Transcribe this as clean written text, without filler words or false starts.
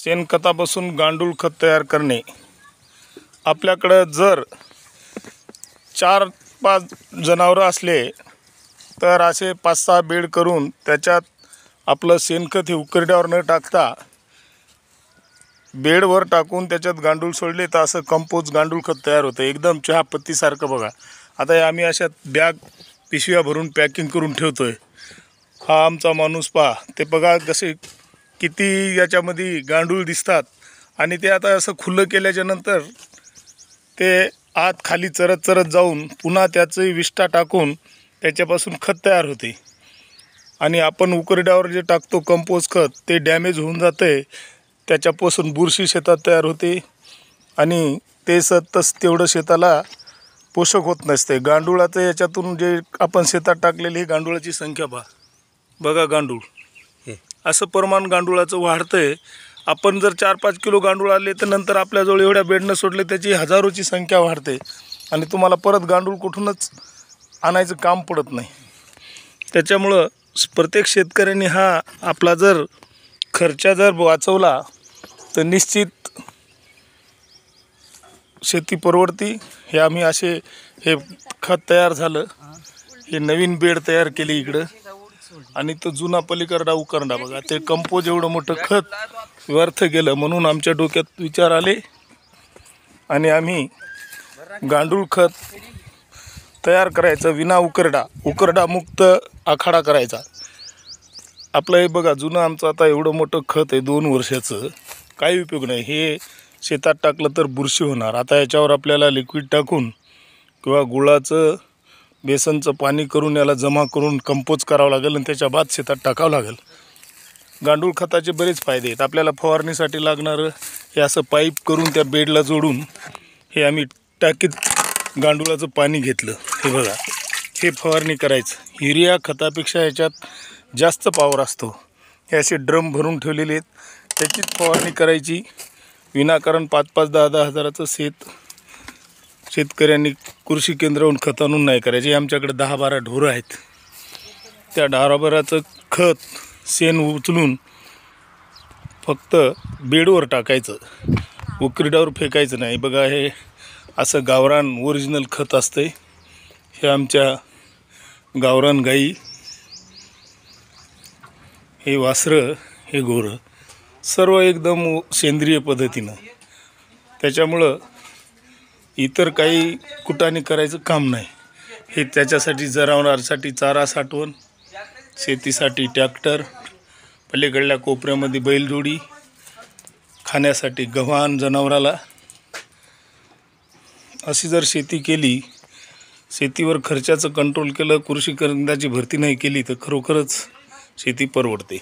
शेणखतापासून गांडूळ खत तयार करणे. आपल्याकडं जर 4-5 जनावरं असले तर असे 5-6 बेड करून त्याच्यात आपलं शेणखत हे उकरड्यावर न टाकता बेडवर टाकून त्याच्यात गांडूळ सोडले तर असं कंपोस्ट गांडूळ खत तयार होतं, एकदम चहापत्तीसारखं. बघा आता आम्ही अशा बॅग पिशव्या भरून पॅकिंग करून ठेवतोय. हा आमचा माणूस पहा, ते बघा कसे किती याच्यामध्ये गांडूळ दिसतात. आणि ते आता असं खुलं केल्याच्या नंतर ते आत खाली चरत चरत जाऊन पुन्हा त्याचं विष्ठा टाकून त्याच्यापासून खत तयार होते. आणि आपण उकरड्यावर जे टाकतो कंपोस्ट खत ते डॅमेज होऊन जाते, त्याच्यापासून बुरशी शेतात तयार होते आणि ते सतत तेवढं शेताला पोषक होत नसते. गांडुळाचं याच्यातून जे आपण शेतात टाकलेली गांडुळाची संख्या बघा गांडूळ असं प्रमाण गांडुळाचं वाढतंय. आपण जर 4-5 किलो गांडूळ आले तर नंतर आपल्याजवळ एवढ्या बेडनं सोडले त्याची हजारोची संख्या वाढते आणि तुम्हाला परत गांडूळ कुठूनच आणायचं काम पडत नाही. त्याच्यामुळं प्रत्येक शेतकऱ्यांनी हा आपला जर खर्च जर वाचवला तर निश्चित शेती परवडती. हे आम्ही असे हे खत तयार झालं, हे नवीन बेड तयार केली इकडं आणि तो जुना पलीकडा उकरंडा बघा, ते कंपोज एवढं मोठं खत व्यर्थ गेलं. म्हणून आमच्या डोक्यात विचार आले आणि आम्ही गांडूळ खत तयार करायचं विना उकरडा मुक्त आखाडा करायचा. आपलं हे बघा जुनं आमचं आता एवढं मोठं खत आहे 2 वर्षाचं, काही उपयोग नाही. हे शेतात टाकलं तर बुरशी होणार. आता याच्यावर आपल्याला लिक्विड टाकून किंवा गुळाचं बेसनचं पाणी करून याला जमा करून कंपोज करावं लागेल आणि त्याच्या बाद शेतात टाकावं लागेल. गांडूळ खताचे बरेच फायदे आहेत. आपल्याला फवारणीसाठी लागणारं हे असं पाईप करून त्या बेडला जोडून हे आम्ही टाकीत गांडुळाचं पाणी घेतलं. हे बघा, हे फवारणी करायचं. युरिया खतापेक्षा याच्यात जास्त पॉवर असतो. हे असे ड्रम भरून ठेवलेले आहेत, त्याचीच फवारणी करायची. विनाकारण 5-5, 10-10 हजाराचं शेतकऱ्यांनी कृषी केंद्रावरून खत आणून नाही करायचे. आमच्याकडे 10-12 ढोरं आहेत. त्या 10-12चं खत शेण उचलून फक्त बेडवर टाकायचं, उकरड्यावर फेकायचं नाही. बघा हे असं गावरान ओरिजिनल खत असतंय. हे आमच्या गावरान गाई, हे वासरं, हे गोरं सर्व एकदम सेंद्रिय पद्धतीनं. त्याच्यामुळं इतर काही कुटाने करायचं काम नाही. हे त्याच्यासाठी जनावरांसाठी चारा साठवण, शेतीसाठी ट्रॅक्टर, पलीकडल्या कोपऱ्यामध्ये बैलजोडी, खाण्यासाठी गव्हाण जनावराला. अशी जर शेती केली, शेतीवर खर्चाचं कंट्रोल केलं, कृषी केंद्राची भरती नाही केली तर खरोखरच शेती परवडते.